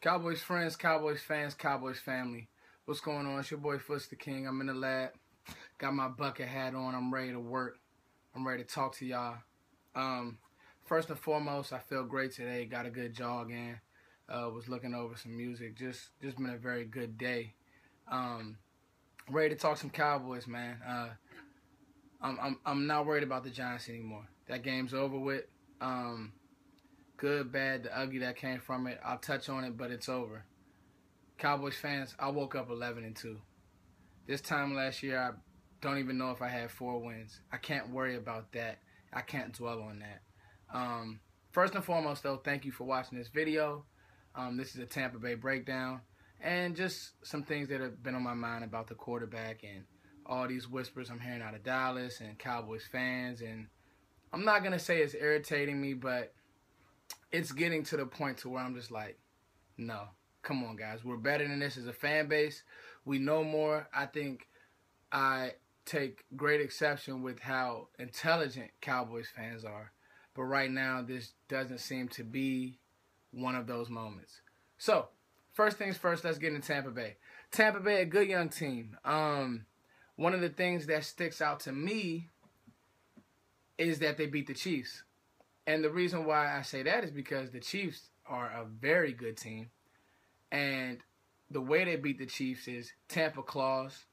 Cowboys friends, Cowboys fans, Cowboys family. What's going on? It's your boy Foots the King. I'm in the lab. Got my bucket hat on. I'm ready to work. I'm ready to talk to y'all. First and foremost, I feel great today. Got a good jog in. Was looking over some music. Just been a very good day. Ready to talk some Cowboys, man. I'm not worried about the Giants anymore. That game's over with. Good, bad, the ugly that came from it. I'll touch on it, but it's over. Cowboys fans, I woke up 11-2. This time last year, I don't even know if I had 4 wins. I can't worry about that. I can't dwell on that. First and foremost, though, thank you for watching this video. This is a Tampa Bay breakdown. And just some things that have been on my mind about the quarterback and all these whispers I'm hearing out of Dallas and Cowboys fans. And I'm not going to say it's irritating me, but it's getting to the point to where I'm just like, no, come on, guys. We're better than this as a fan base. We know more. I think I take great exception with how intelligent Cowboys fans are. But right now, this doesn't seem to be one of those moments. So, first things first, let's get into Tampa Bay. Tampa Bay, a good young team. One of the things that sticks out to me is that they beat the Chiefs. And the reason why I say that is because the Chiefs are a very good team. And the way they beat the Chiefs is Tampa claws,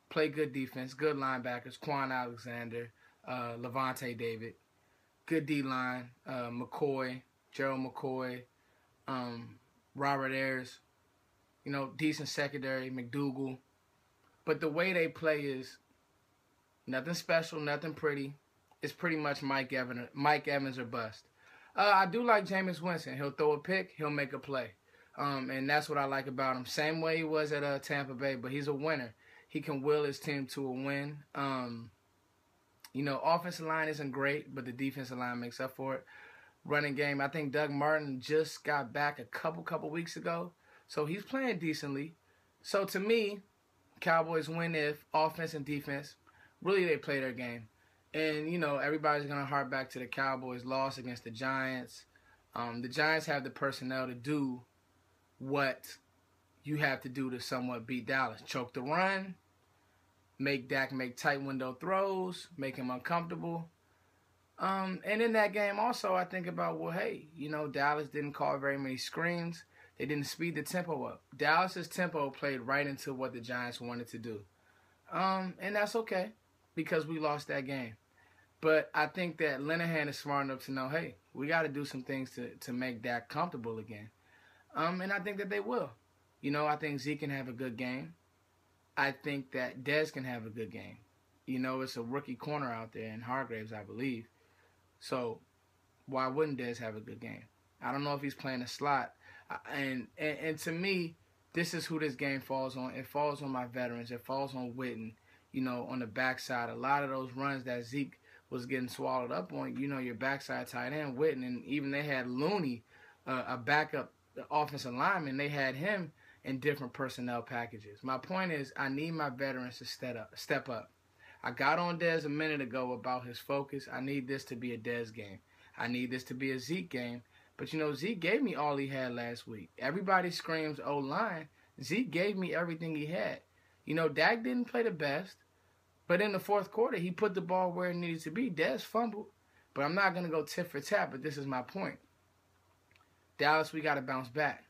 play good defense, good linebackers, Quan Alexander, Levante David, good D-line, McCoy, Gerald McCoy, Robert Ayers, decent secondary, McDougal. But the way they play is nothing special, nothing pretty. It's pretty much Mike Evans or bust. I do like Jameis Winston. He'll throw a pick. He'll make a play. And that's what I like about him. Same way he was at Tampa Bay, but he's a winner. He can will his team to a win. Offensive line isn't great, but the defensive line makes up for it. Running game, I think Doug Martin just got back a couple weeks ago, so he's playing decently. So to me, Cowboys win if offense and defense, really they play their game. And, everybody's going to harp back to the Cowboys' loss against the Giants. The Giants have the personnel to do what you have to do to somewhat beat Dallas. Choke the run, make Dak make tight window throws, make him uncomfortable. And in that game also, I think about, well, hey, Dallas didn't call very many screens. They didn't speed the tempo up. Dallas's tempo played right into what the Giants wanted to do. And that's okay because we lost that game. But I think that Linehan is smart enough to know, hey, we got to do some things to make Dak comfortable again. And I think that they will. I think Zeke can have a good game. I think that Dez can have a good game. It's a rookie corner out there in Hargraves, I believe. So why wouldn't Dez have a good game? I don't know if he's playing a slot. And to me, this is who this game falls on. It falls on my veterans. It falls on Witten, on the backside. A lot of those runs that Zeke was getting swallowed up on, your backside tight end, Witten. And even they had Looney, a backup offensive lineman. They had him in different personnel packages. My point is I need my veterans to step up. I got on Dez a minute ago about his focus. I need this to be a Dez game. I need this to be a Zeke game. But, Zeke gave me all he had last week. Everybody screams O-line. Zeke gave me everything he had. Dak didn't play the best. But in the fourth quarter, he put the ball where it needed to be. Dez fumbled. But I'm not going to go tit for tat, but this is my point. Dallas, we got to bounce back.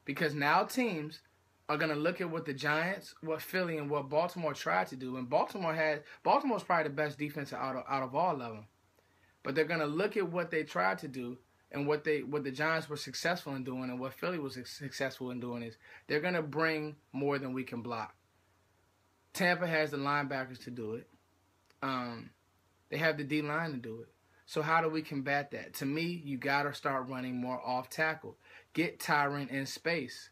Because now teams are going to look at what the Giants, what Philly, and what Baltimore tried to do. And Baltimore's probably the best defense out of all of them. But they're going to look at what they tried to do and what the Giants were successful in doing and what Philly was successful in doing is they're going to bring more than we can block. Tampa has the linebackers to do it. They have the D-line to do it. So how do we combat that? To me, you got to start running more off tackle. Get Tyron in space.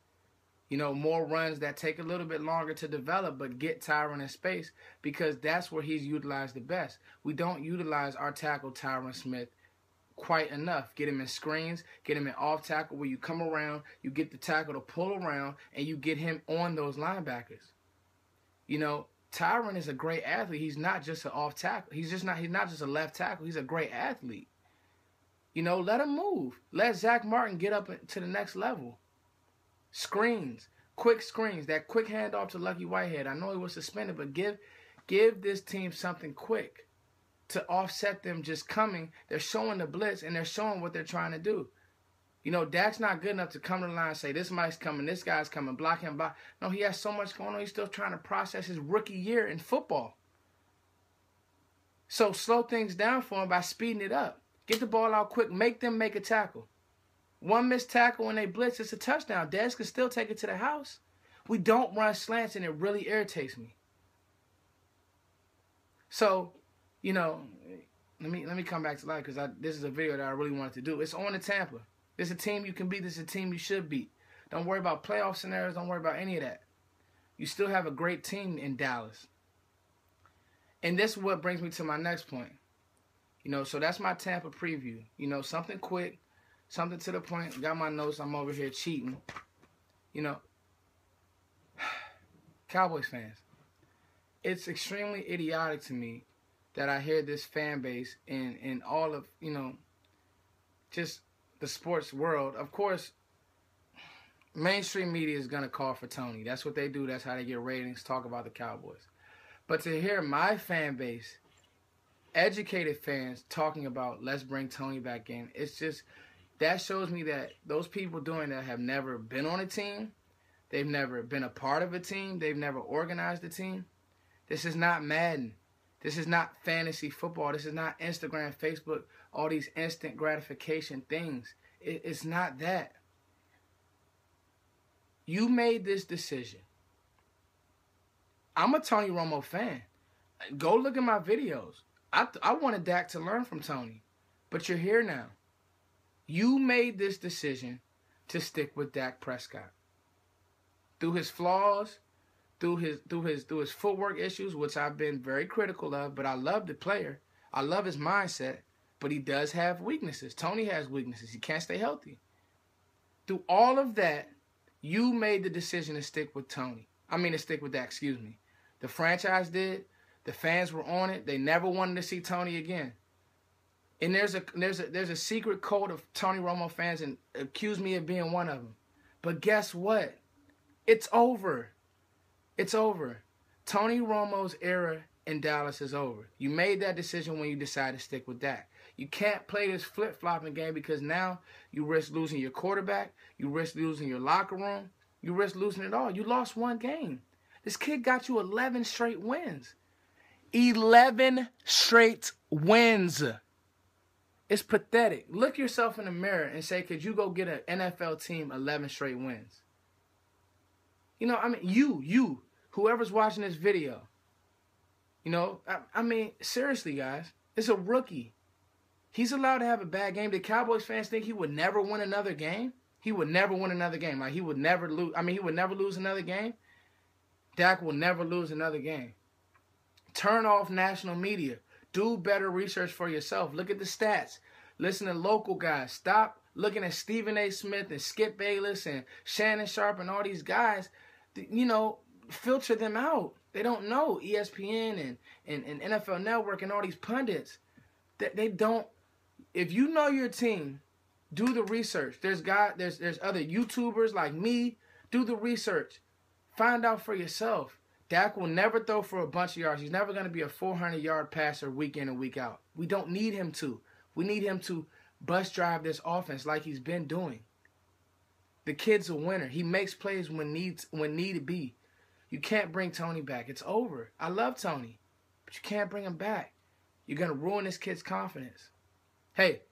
More runs that take a little bit longer to develop, but get Tyron in space because that's where he's utilized the best. We don't utilize our tackle, Tyron Smith, quite enough. Get him in screens, get him in off tackle where you come around, you get the tackle to pull around, and you get him on those linebackers. Tyron is a great athlete. He's not just an off tackle. He's not just a left tackle. He's a great athlete. Let him move. Let Zach Martin get up to the next level. Screens. Quick screens. That quick handoff to Lucky Whitehead. I know he was suspended, but give this team something quick to offset them just coming. They're showing the blitz, and they're showing what they're trying to do. You know, Dak's not good enough to come to the line and say, this guy's coming, this guy's coming, block him, block. No, he has so much going on. He's still trying to process his rookie year in football. So slow things down for him by speeding it up. Get the ball out quick. Make them make a tackle. One missed tackle when they blitz, it's a touchdown. Dez can still take it to the house. We don't run slants, and it really irritates me. So, you know, let me come back to life because this is a video that I really wanted to do. It's on to Tampa. This is a team you can beat. This is a team you should beat. Don't worry about playoff scenarios. Don't worry about any of that. You still have a great team in Dallas. And this is what brings me to my next point. You know, so that's my Tampa preview. You know, something quick, something to the point. Got my notes. I'm over here cheating. You know, Cowboys fans, it's extremely idiotic to me that I hear this fan base in all of, you know, just the sports world. Of course, mainstream media is going to call for Tony. That's what they do. That's how they get ratings, talk about the Cowboys. But to hear my fan base, educated fans, talking about let's bring Tony back in, it's just, that shows me that those people doing that have never been on a team. They've never been a part of a team. They've never organized a team. This is not Madden. This is not fantasy football. This is not Instagram, Facebook, all these instant gratification things. It's not that. You made this decision. I'm a Tony Romo fan. Go look at my videos. I wanted Dak to learn from Tony. But you're here now. You made this decision to stick with Dak Prescott. Through his flaws, through his footwork issues, which I've been very critical of, but I love the player. I love his mindset, but he does have weaknesses. Tony has weaknesses. He can't stay healthy. Through all of that, you made the decision to stick with Tony. I mean, to stick with Dak, excuse me. The franchise did. The fans were on it. They never wanted to see Tony again. And there's a secret code of Tony Romo fans, and accuse me of being one of them. But guess what? It's over. It's over. Tony Romo's era in Dallas is over. You made that decision when you decided to stick with Dak. You can't play this flip-flopping game because now you risk losing your quarterback. You risk losing your locker room. You risk losing it all. You lost one game. This kid got you 11 straight wins. 11 straight wins. It's pathetic. Look yourself in the mirror and say, could you go get an NFL team 11 straight wins? You know, I mean, you, whoever's watching this video, you know, I mean, seriously, guys, it's a rookie. He's allowed to have a bad game. The Cowboys fans think he would never win another game? He would never win another game. Like, he would never lose. I mean, he would never lose another game. Dak will never lose another game. Turn off national media. Do better research for yourself. Look at the stats. Listen to local guys. Stop looking at Stephen A. Smith and Skip Bayless and Shannon Sharp and all these guys. You know, filter them out. They don't know. ESPN and NFL Network and all these pundits. They don't. If you know your team, do the research. There's other YouTubers like me. Do the research. Find out for yourself. Dak will never throw for a bunch of yards. He's never going to be a 400-yard passer week in and week out. We don't need him to. We need him to bus drive this offense like he's been doing. The kid's a winner. He makes plays when need be. You can't bring Tony back. It's over. I love Tony, but you can't bring him back. You're going to ruin this kid's confidence. Hey,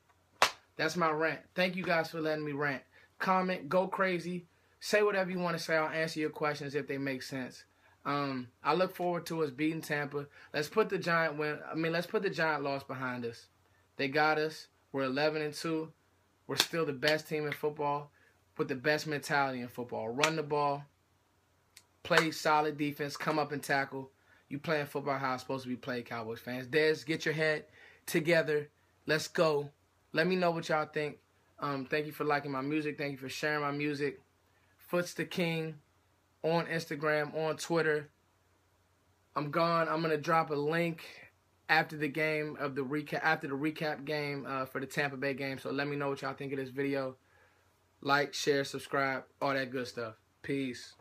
that's my rant. Thank you guys for letting me rant. Comment, go crazy. Say whatever you want to say. I'll answer your questions if they make sense. I look forward to us beating Tampa. Let's put the Giant loss behind us. They got us. We're 11-2. We're still the best team in football with the best mentality in football. Run the ball, play solid defense, come up and tackle. You playing football how it's supposed to be played, Cowboys fans. Dez, get your head together. Let's go. Let me know what y'all think. Thank you for liking my music. Thank you for sharing my music. Foot's the King on Instagram, on Twitter. I'm gone. I'm going to drop a link after the game of the recap, after the recap game for the Tampa Bay game. So let me know what y'all think of this video. Like, share, subscribe, all that good stuff. Peace.